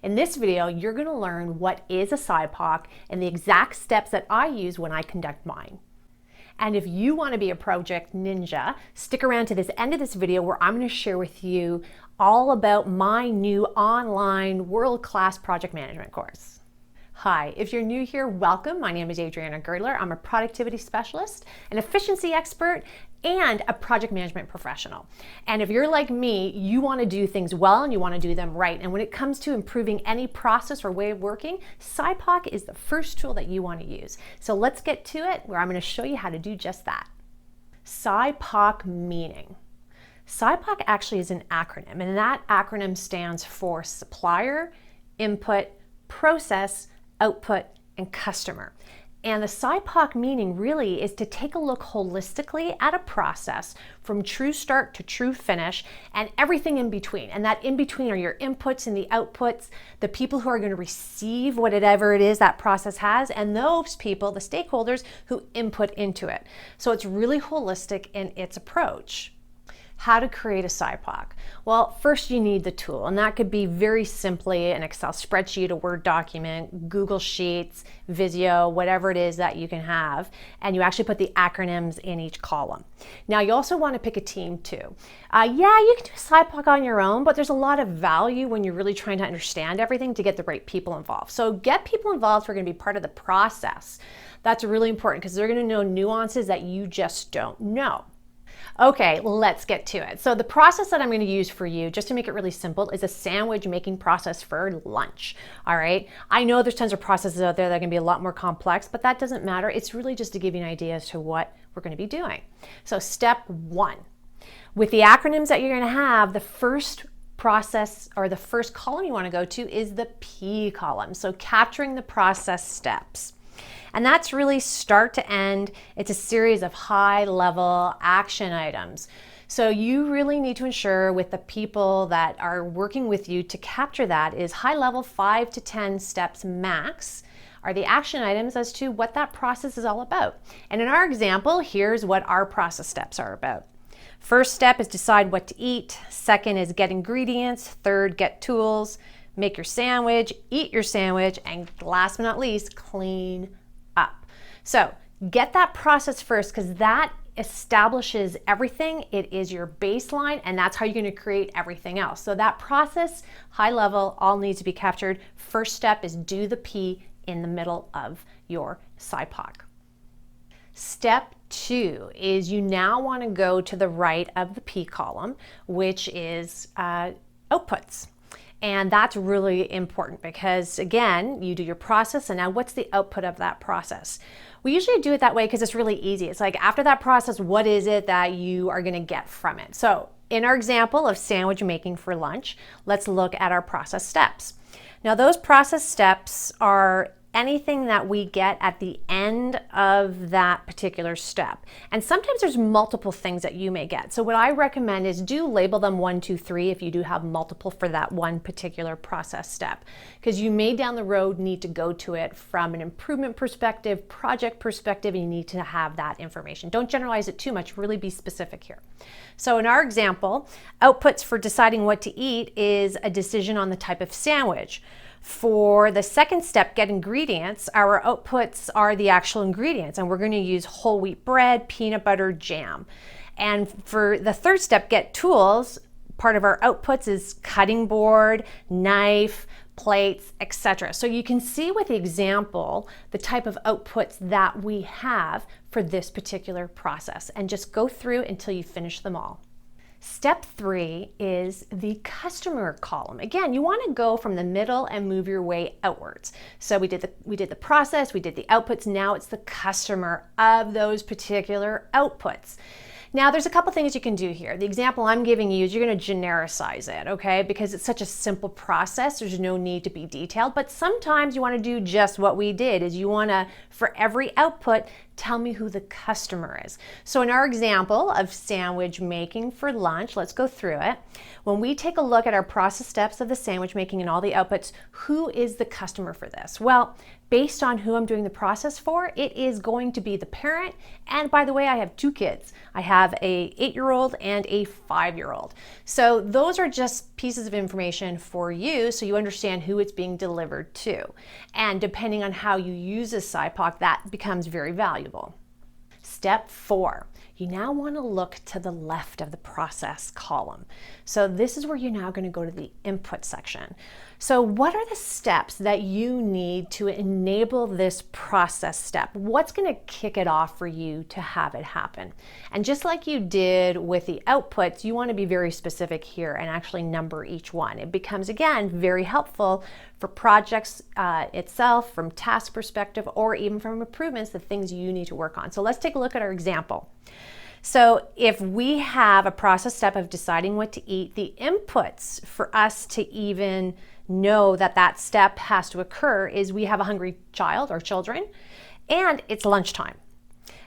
In this video, you're going to learn what is a SIPOC and the exact steps that I use when I conduct mine. And if you want to be a project ninja, stick around to this end of this video where I'm going to share with you all about my new online world-class project management course. Hi, if you're new here, welcome. My name is Adriana Girdler. I'm a productivity specialist, an efficiency expert, and a project management professional. And if you're like me, you want to do things well and you want to do them right. And when it comes to improving any process or way of working, SIPOC is the first tool that you want to use. So let's get to it, where I'm going to show you how to do just that. SIPOC meaning. SIPOC actually is an acronym, and that acronym stands for supplier, input, process, output, and customer. And the SIPOC meaning really is to take a look holistically at a process from true start to true finish and everything in between. And that in between are your inputs and the outputs, the people who are going to receive whatever it is that process has, and those people, the stakeholders, who input into it. So it's really holistic in its approach. How to create a SIPOC? Well, first you need the tool, and that could be very simply an Excel spreadsheet, a Word document, Google Sheets, Visio, whatever it is that you can have, and you actually put the acronyms in each column. Now you also want to pick a team too. Yeah, you can do a SIPOC on your own, but there's a lot of value when you're really trying to understand everything to get the right people involved. So get people involved who are going to be part of the process. That's really important because they're going to know nuances that you just don't know. Okay, let's get to it. So the process that I'm going to use for you, just to make it really simple, is a sandwich making process for lunch. All right. I know there's tons of processes out there that can be a lot more complex, but that doesn't matter. It's really just to give you an idea as to what we're going to be doing. So step one, with the acronyms that you're going to have, the first process or the first column you want to go to is the P column. So capturing the process steps. And that's really start to end. It's a series of high-level action items. So you really need to ensure with the people that are working with you to capture that is high-level 5 to 10 steps max are the action items as to what that process is all about. And in our example, here's what our process steps are about. First step is decide what to eat. Second is get ingredients. Third, get tools. Make your sandwich, eat your sandwich, and last but not least, clean up. So get that process first because that establishes everything. It is your baseline, and that's how you're going to create everything else. So that process, high level, all needs to be captured. First step is do the P in the middle of your SIPOC. Step two is you now want to go to the right of the P column, which is outputs. And that's really important because, again, you do your process, and now what's the output of that process? We usually do it that way because it's really easy. It's like after that process, what is it that you are going to get from it? So in our example of sandwich making for lunch, let's look at our process steps. Now those process steps are anything that we get at the end of that particular step. And sometimes there's multiple things that you may get. So what I recommend is do label them 1, 2, 3 if you do have multiple for that one particular process step. Because you may down the road need to go to it from an improvement perspective, project perspective, and you need to have that information. Don't generalize it too much, really be specific here. So in our example, outputs for deciding what to eat is a decision on the type of sandwich. For the second step, get ingredients, our outputs are the actual ingredients, and we're going to use whole wheat bread, peanut butter, jam. And for the third step, get tools, part of our outputs is cutting board, knife, plates, etc. So you can see with the example the type of outputs that we have for this particular process, and just go through until you finish them all. Step 3 is the customer column. Again, you want to go from the middle and move your way outwards. So we did the process, we did the outputs, now it's the customer of those particular outputs. Now there's a couple things you can do here. The example I'm giving you is you're going to genericize it, okay? Because it's such a simple process, there's no need to be detailed, but sometimes you want to do just what we did, is you want to, for every output, tell me who the customer is. So in our example of sandwich making for lunch, let's go through it. When we take a look at our process steps of the sandwich making and all the outputs, who is the customer for this? Well, based on who I'm doing the process for, it is going to be the parent. And by the way, I have 2 kids. I have a 8-year-old and a 5-year-old. So those are just pieces of information for you so you understand who it's being delivered to. And depending on how you use a SIPOC, that becomes very valuable. Step 4, you now want to look to the left of the process column. So this is where you're now going to go to the input section. So what are the steps that you need to enable this process step? What's going to kick it off for you to have it happen? And just like you did with the outputs, you want to be very specific here and actually number each one. It becomes, again, very helpful for projects itself, from task perspective, or even from improvements, the things you need to work on. So let's take a look at our example. So if we have a process step of deciding what to eat, the inputs for us to even know that that step has to occur is we have a hungry child or children, and it's lunchtime.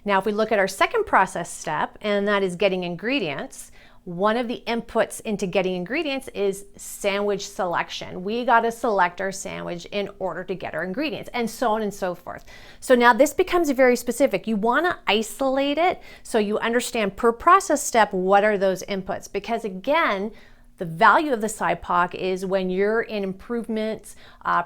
Now, if we look at our second process step, and that is getting ingredients, one of the inputs into getting ingredients is sandwich selection. We got to select our sandwich in order to get our ingredients, and so on and so forth. So now this becomes very specific. You want to isolate it so you understand per process step what are those inputs, because again, the value of the SIPOC is when you're in improvements,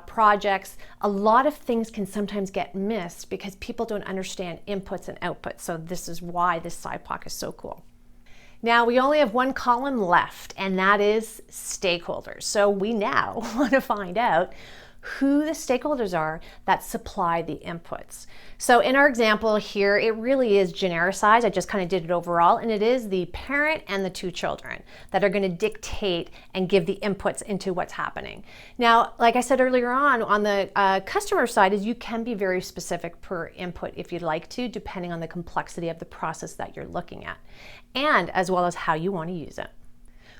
projects, a lot of things can sometimes get missed because people don't understand inputs and outputs. So this is why this SIPOC is so cool. Now we only have one column left, and that is stakeholders. So we now want to find out who the stakeholders are that supply the inputs. So in our example here, it really is genericized. I just kind of did it overall, and it is the parent and the 2 children that are going to dictate and give the inputs into what's happening. Now, like I said earlier on the customer side, is you can be very specific per input if you'd like to, depending on the complexity of the process that you're looking at, and as well as how you want to use it.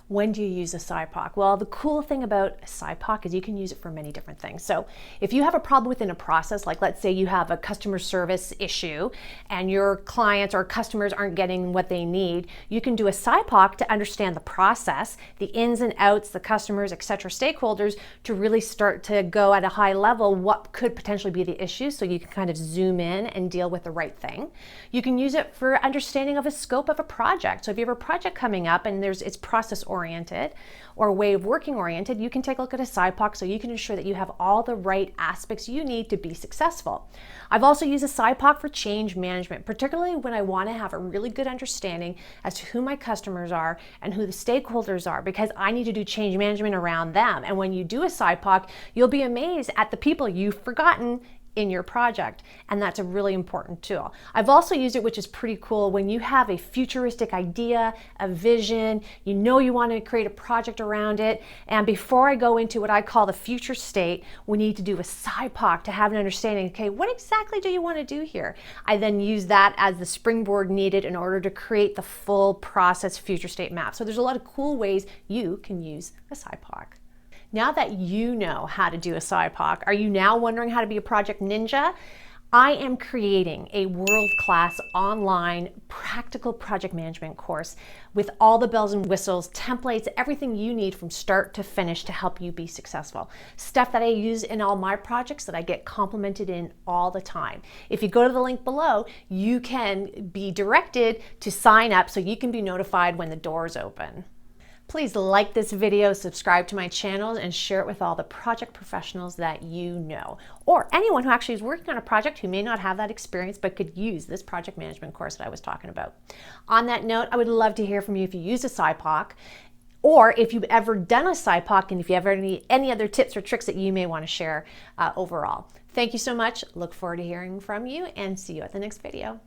When do you use a SIPOC? Well, the cool thing about a SIPOC is you can use it for many different things. So if you have a problem within a process, like let's say you have a customer service issue and your clients or customers aren't getting what they need, you can do a SIPOC to understand the process, the ins and outs, the customers, etc., stakeholders, to really start to go at a high level what could potentially be the issue, so you can kind of zoom in and deal with the right thing. You can use it for understanding of a scope of a project. So if you have a project coming up and it's process oriented or way of working oriented, you can take a look at a SIPOC so you can ensure that you have all the right aspects you need to be successful. I've also used a SIPOC for change management, particularly when I want to have a really good understanding as to who my customers are and who the stakeholders are, because I need to do change management around them. And when you do a SIPOC, you'll be amazed at the people you've forgotten in your project, and that's a really important tool. I've also used it, which is pretty cool, when you have a futuristic idea, a vision, you know you want to create a project around it, and before I go into what I call the future state, we need to do a SIPOC to have an understanding, okay, what exactly do you want to do here? I then use that as the springboard needed in order to create the full process future state map. So there's a lot of cool ways you can use a SIPOC. Now that you know how to do a SIPOC, are you now wondering how to be a project ninja? I am creating a world-class online practical project management course with all the bells and whistles, templates, everything you need from start to finish to help you be successful. Stuff that I use in all my projects that I get complimented in all the time. If you go to the link below, you can be directed to sign up so you can be notified when the doors open. Please like this video, subscribe to my channel, and share it with all the project professionals that you know, or anyone who actually is working on a project who may not have that experience but could use this project management course that I was talking about. On that note, I would love to hear from you if you use a SIPOC, or if you've ever done a SIPOC, and if you have any other tips or tricks that you may want to share overall. Thank you so much. Look forward to hearing from you, and see you at the next video.